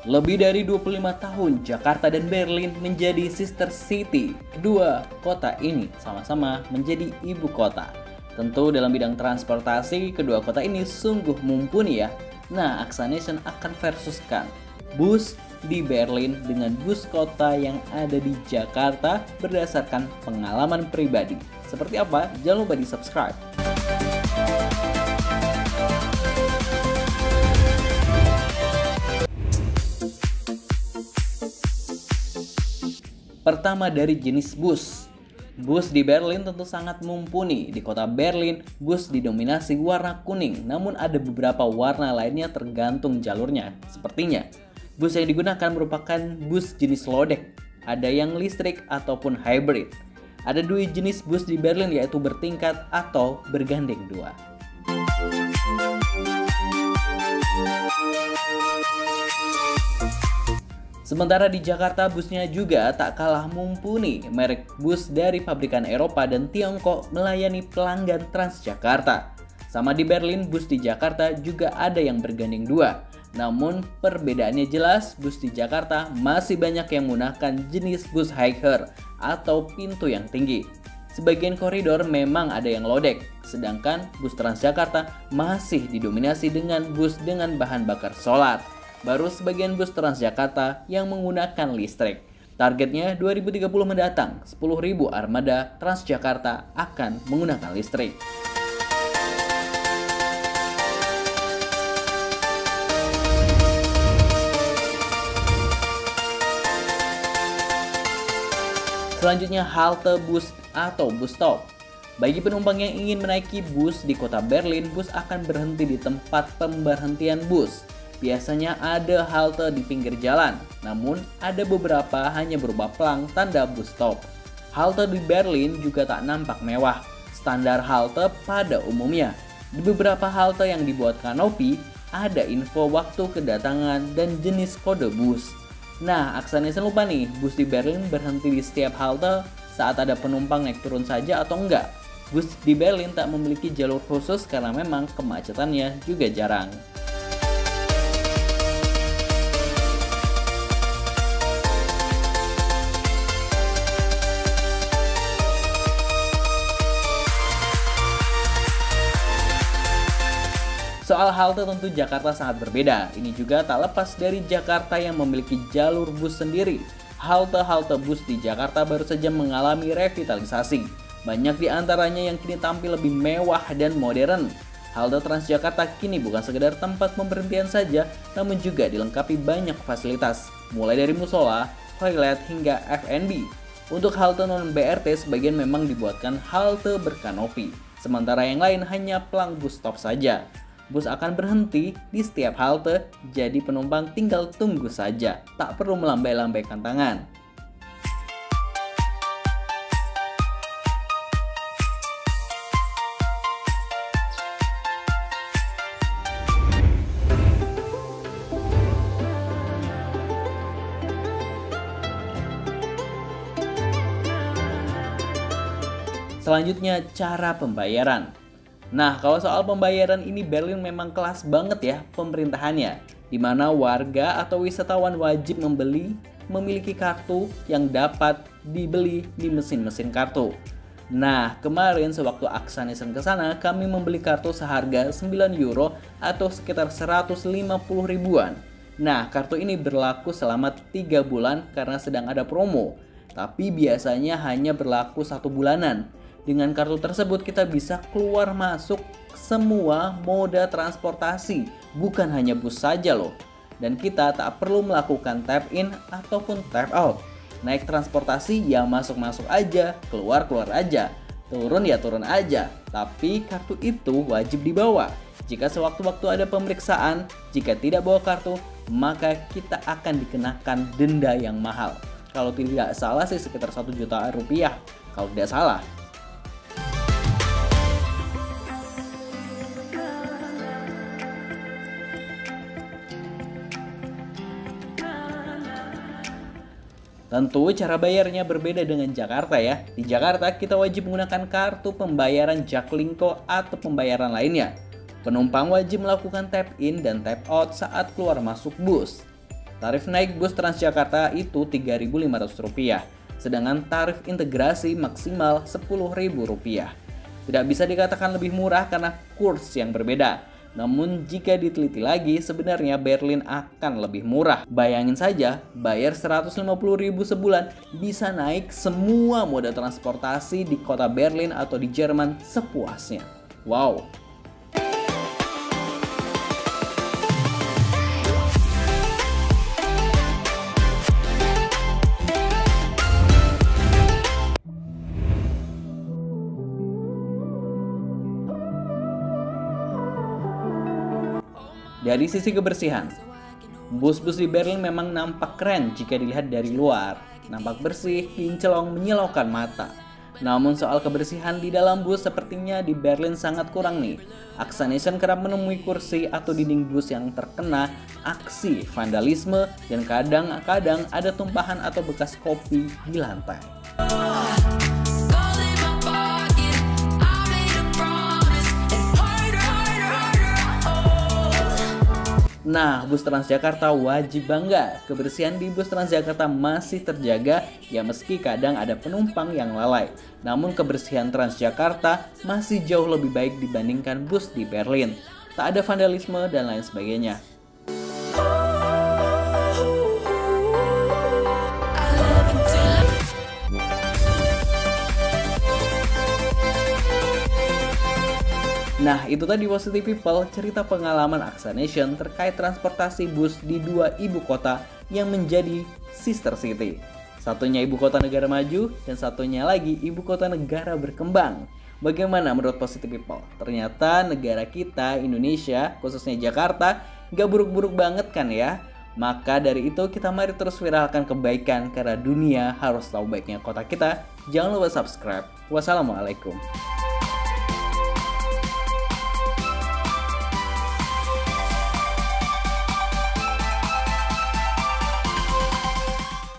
Lebih dari 25 tahun, Jakarta dan Berlin menjadi sister city. Kedua kota ini sama-sama menjadi ibu kota. Tentu dalam bidang transportasi, kedua kota ini sungguh mumpuni ya. Nah, Aksanation akan versuskan bus di Berlin dengan bus kota yang ada di Jakarta berdasarkan pengalaman pribadi. Seperti apa? Jangan lupa di subscribe. Pertama dari jenis bus. Bus di Berlin tentu sangat mumpuni. Di kota Berlin, bus didominasi warna kuning, namun ada beberapa warna lainnya tergantung jalurnya. Sepertinya, bus yang digunakan merupakan bus jenis lodek. Ada yang listrik ataupun hybrid. Ada dua jenis bus di Berlin, yaitu bertingkat atau bergandeng dua. Sementara di Jakarta, busnya juga tak kalah mumpuni. Merek bus dari pabrikan Eropa dan Tiongkok melayani pelanggan Transjakarta. Sama di Berlin, bus di Jakarta juga ada yang bergandeng dua. Namun perbedaannya jelas, bus di Jakarta masih banyak yang menggunakan jenis bus hiker atau pintu yang tinggi. Sebagian koridor memang ada yang lodek, sedangkan bus Transjakarta masih didominasi dengan bus dengan bahan bakar solar. Baru sebagian bus Transjakarta yang menggunakan listrik. Targetnya 2030 mendatang, 10.000 armada Transjakarta akan menggunakan listrik. Selanjutnya halte bus atau bus stop. Bagi penumpang yang ingin menaiki bus di kota Berlin, bus akan berhenti di tempat pemberhentian bus. Biasanya ada halte di pinggir jalan, namun ada beberapa hanya berupa pelang tanda bus stop. Halte di Berlin juga tak nampak mewah, standar halte pada umumnya. Di beberapa halte yang dibuat kanopi, ada info waktu kedatangan dan jenis kode bus. Nah, Aksanation lupa nih, bus di Berlin berhenti di setiap halte saat ada penumpang naik turun saja atau enggak. Bus di Berlin tak memiliki jalur khusus karena memang kemacetannya juga jarang. Soal halte tentu Jakarta sangat berbeda. Ini juga tak lepas dari Jakarta yang memiliki jalur bus sendiri. Halte-halte bus di Jakarta baru saja mengalami revitalisasi. Banyak di antaranya yang kini tampil lebih mewah dan modern. Halte Transjakarta kini bukan sekedar tempat pemberhentian saja, namun juga dilengkapi banyak fasilitas, mulai dari musola, toilet, hingga F&B. Untuk halte non-BRT, sebagian memang dibuatkan halte berkanopi, sementara yang lain hanya pelang bus stop saja. Bus akan berhenti di setiap halte, jadi penumpang tinggal tunggu saja, tak perlu melambai-lambaikan tangan. Selanjutnya, cara pembayaran. Nah, kalau soal pembayaran ini Berlin memang kelas banget ya pemerintahannya, di mana warga atau wisatawan wajib memiliki kartu yang dapat dibeli di mesin-mesin kartu. Nah, kemarin sewaktu Aksanation ke sana, kami membeli kartu seharga 9 euro atau sekitar 150 ribuan. Nah, kartu ini berlaku selama 3 bulan karena sedang ada promo, tapi biasanya hanya berlaku 1 bulanan. Dengan kartu tersebut kita bisa keluar masuk semua moda transportasi, bukan hanya bus saja loh. Dan kita tak perlu melakukan tap in ataupun tap out. Naik transportasi ya masuk-masuk aja, keluar-keluar aja, turun ya turun aja. Tapi kartu itu wajib dibawa. Jika sewaktu-waktu ada pemeriksaan, jika tidak bawa kartu, maka kita akan dikenakan denda yang mahal. Kalau tidak salah sih sekitar 1 juta rupiah, kalau tidak salah. Tentu cara bayarnya berbeda dengan Jakarta ya. Di Jakarta kita wajib menggunakan kartu pembayaran Jaklingko atau pembayaran lainnya. Penumpang wajib melakukan tap in dan tap out saat keluar masuk bus. Tarif naik bus Transjakarta itu Rp3.500, sedangkan tarif integrasi maksimal Rp10.000. Tidak bisa dikatakan lebih murah karena kurs yang berbeda. Namun jika diteliti lagi, sebenarnya Berlin akan lebih murah. Bayangin saja, bayar Rp150.000 sebulan bisa naik semua moda transportasi di kota Berlin atau di Jerman sepuasnya. Wow! Dari sisi kebersihan, bus-bus di Berlin memang nampak keren jika dilihat dari luar. Nampak bersih, kinclong, menyilaukan mata. Namun soal kebersihan di dalam bus sepertinya di Berlin sangat kurang nih. Aksanation kerap menemui kursi atau dinding bus yang terkena aksi vandalisme dan kadang-kadang ada tumpahan atau bekas kopi di lantai. Nah, bus Transjakarta wajib bangga. Kebersihan di bus Transjakarta masih terjaga, ya meski kadang ada penumpang yang lalai. Namun kebersihan Transjakarta masih jauh lebih baik dibandingkan bus di Berlin. Tak ada vandalisme dan lain sebagainya. Nah, itu tadi Positive People, cerita pengalaman Aksanation terkait transportasi bus di dua ibu kota yang menjadi sister city. Satunya ibu kota negara maju dan satunya lagi ibu kota negara berkembang. Bagaimana menurut Positive People? Ternyata negara kita, Indonesia, khususnya Jakarta, gak buruk-buruk banget kan ya? Maka dari itu kita mari terus viralkan kebaikan karena dunia harus tahu baiknya kota kita. Jangan lupa subscribe. Wassalamualaikum.